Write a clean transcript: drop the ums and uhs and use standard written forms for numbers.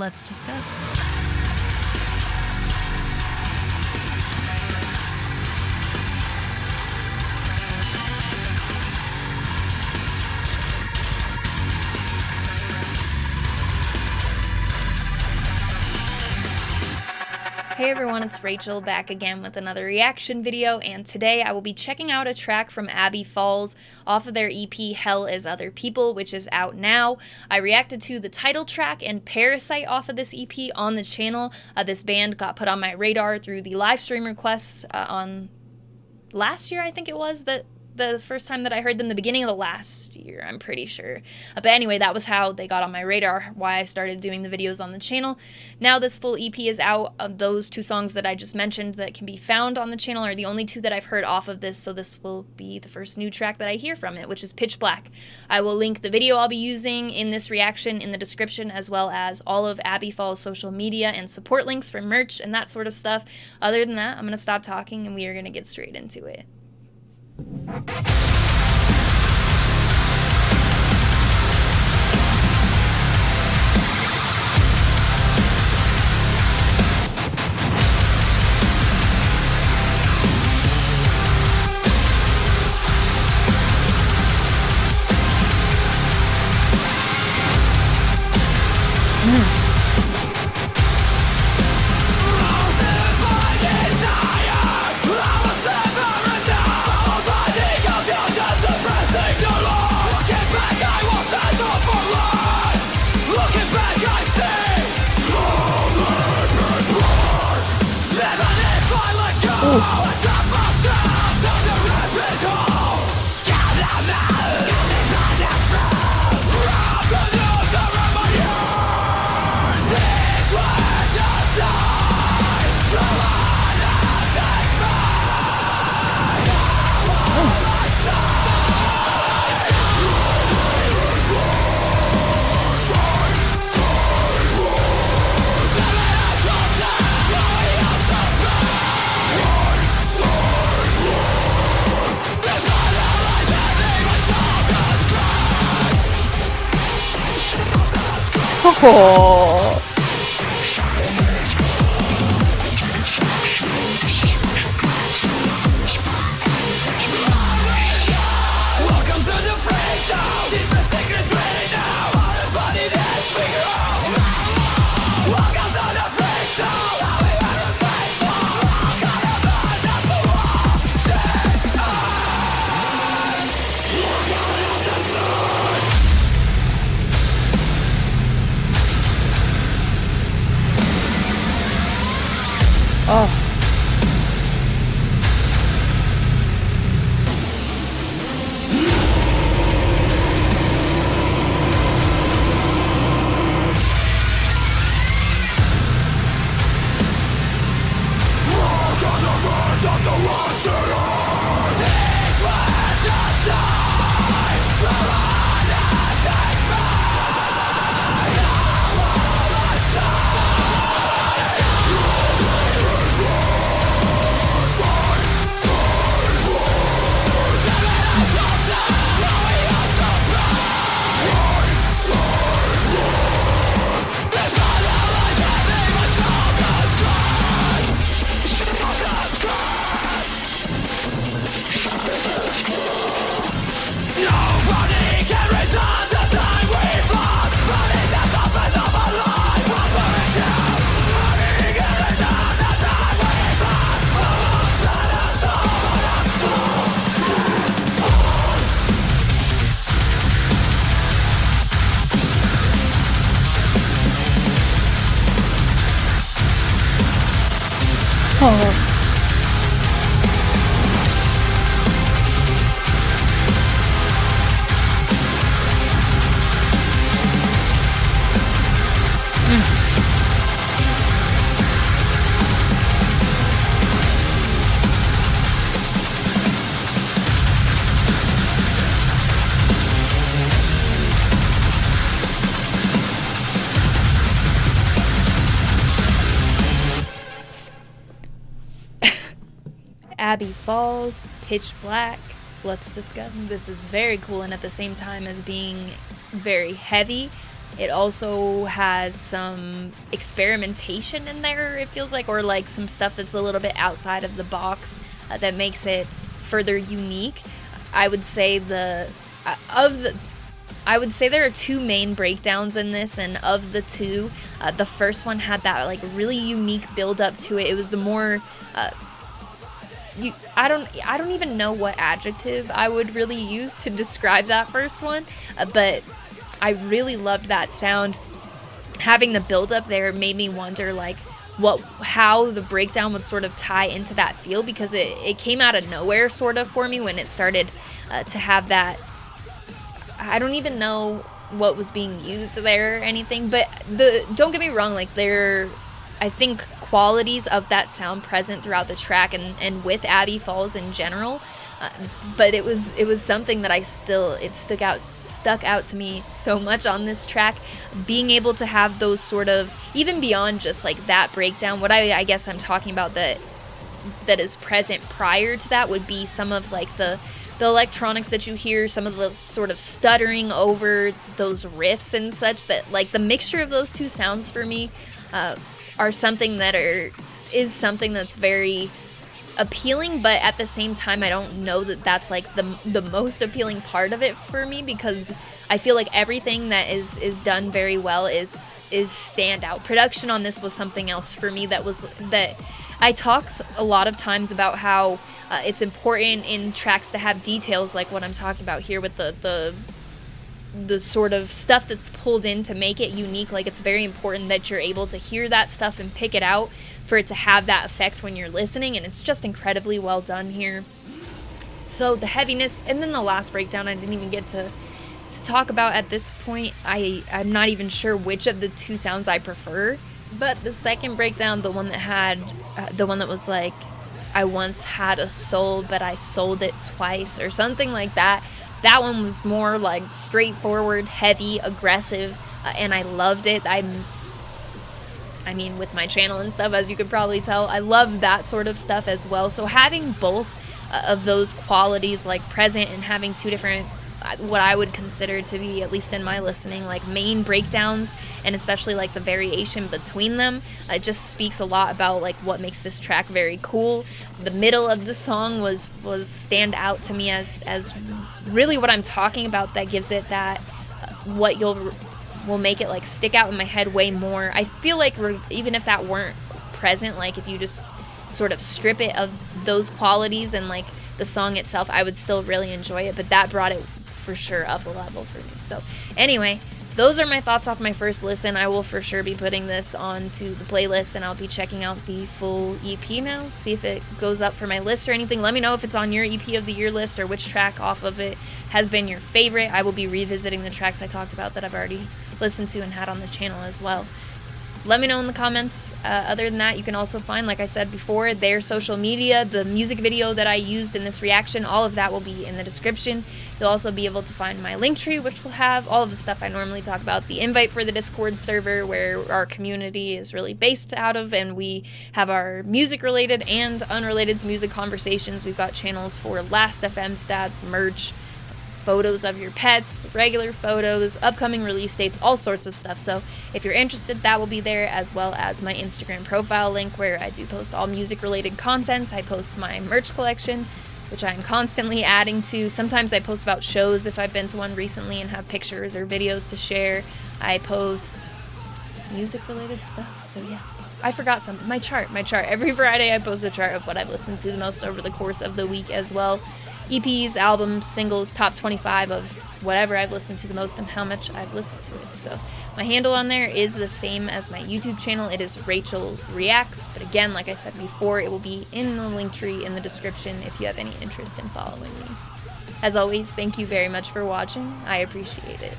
Let's discuss. Hey everyone, it's Rachel back again with another reaction video, and today I will be checking out a track from Abbie Falls off of their EP Hell Is Other People, which is out now. I reacted to the title track and Parasite off of this EP on the channel. This band got put on my radar through the live stream requests on last year, I think it was, that the first time that I heard them, the beginning of the last year, I'm pretty sure. But anyway, that was how they got on my radar, why I started doing the videos on the channel. Now this full EP is out. Of those two songs that I just mentioned that can be found on the channel are the only two that I've heard off of this, so this will be the first new track that I hear from it, which is Pitch Black. I will link the video I'll be using in this reaction in the description, as well as all of Abbie Falls' social media and support links for merch and that sort of stuff. Other than that, I'm going to stop talking and we are going to get straight into it. Oh. Welcome to the free show. These are secrets ready now. Everybody dance, figure out. Welcome to the free show. How we are faithful. All kind of bad at the wall. Shit. You're going up the stairs. Oh. Oh. Abbie Falls, Pitch Black. Let's discuss. This is very cool, and at the same time as being very heavy, It also has some experimentation in there, it feels like, or like some stuff that's a little bit outside of the box that makes it further unique. I would say I would say there are two main breakdowns in this, and of the two, the first one had that like really unique build up to it. It was the more I don't even know what adjective I would really use to describe that first one, but I really loved that sound. Having the build up there made me wonder like how the breakdown would sort of tie into that feel, because it came out of nowhere sort of for me when it started to have that. I don't even know what was being used there or anything, but don't get me wrong, like I think qualities of that sound present throughout the track and with Abbie Falls in general, but it was something that it stuck out to me so much on this track. Being able to have those sort of, even beyond just like that breakdown, what I guess I'm talking about that is present prior to that would be some of like the electronics that you hear, some of the sort of stuttering over those riffs and such, that like the mixture of those two sounds for me are something is something that's very appealing, but at the same time I don't know that that's like the most appealing part of it for me, because I feel like everything that is done very well is standout. Production on this was something else for me that I talked a lot of times about how it's important in tracks to have details like what I'm talking about here with the sort of stuff that's pulled in to make it unique. Like, it's very important that you're able to hear that stuff and pick it out for it to have that effect when you're listening, and it's just incredibly well done here. So the heaviness, and then the last breakdown I didn't even get to talk about at this point. I'm not even sure which of the two sounds I prefer, but the second breakdown, the one that was like, I once had a soul, but I sold it twice, or something like that. That one was more like straightforward, heavy, aggressive, and I loved it. I mean, with my channel and stuff, as you could probably tell, I love that sort of stuff as well. So having both of those qualities like present, and having two different, what I would consider to be, at least in my listening, like main breakdowns, and especially like the variation between them, it just speaks a lot about like what makes this track very cool. The middle of the song was stand out to me as really what I'm talking about, that gives it that what will make it like stick out in my head way more. I feel like even if that weren't present, like if you just sort of strip it of those qualities and like the song itself, I would still really enjoy it, but that brought it for sure up a level for me. So anyway, those are my thoughts off my first listen. I will for sure be putting this onto the playlist, and I'll be checking out the full EP now, see if it goes up for my list or anything. Let me know if it's on your EP of the year list, or which track off of it has been your favorite. I will be revisiting the tracks I talked about that I've already listened to and had on the channel as well. Let me know in the comments. Other than that, you can also find, like I said before, their social media, the music video that I used in this reaction, all of that will be in the description. You'll also be able to find my Linktree, which will have all of the stuff I normally talk about, the invite for the Discord server where our community is really based out of, and we have our music-related and unrelated music conversations. We've got channels for Last FM stats, merch, photos of your pets, regular photos, upcoming release dates, all sorts of stuff. So if you're interested, that will be there, as well as my Instagram profile link, where I do post all music related content. I post my merch collection, which I'm constantly adding to. Sometimes I post about shows if I've been to one recently and have pictures or videos to share. I post music related stuff. So yeah, I forgot something. My chart. Every Friday I post a chart of what I've listened to the most over the course of the week as well. EPs, albums, singles, top 25 of whatever I've listened to the most and how much I've listened to it. So my handle on there is the same as my YouTube channel. It is Rachel Reacts. But again, like I said before, it will be in the link tree in the description if you have any interest in following me. As always, thank you very much for watching. I appreciate it.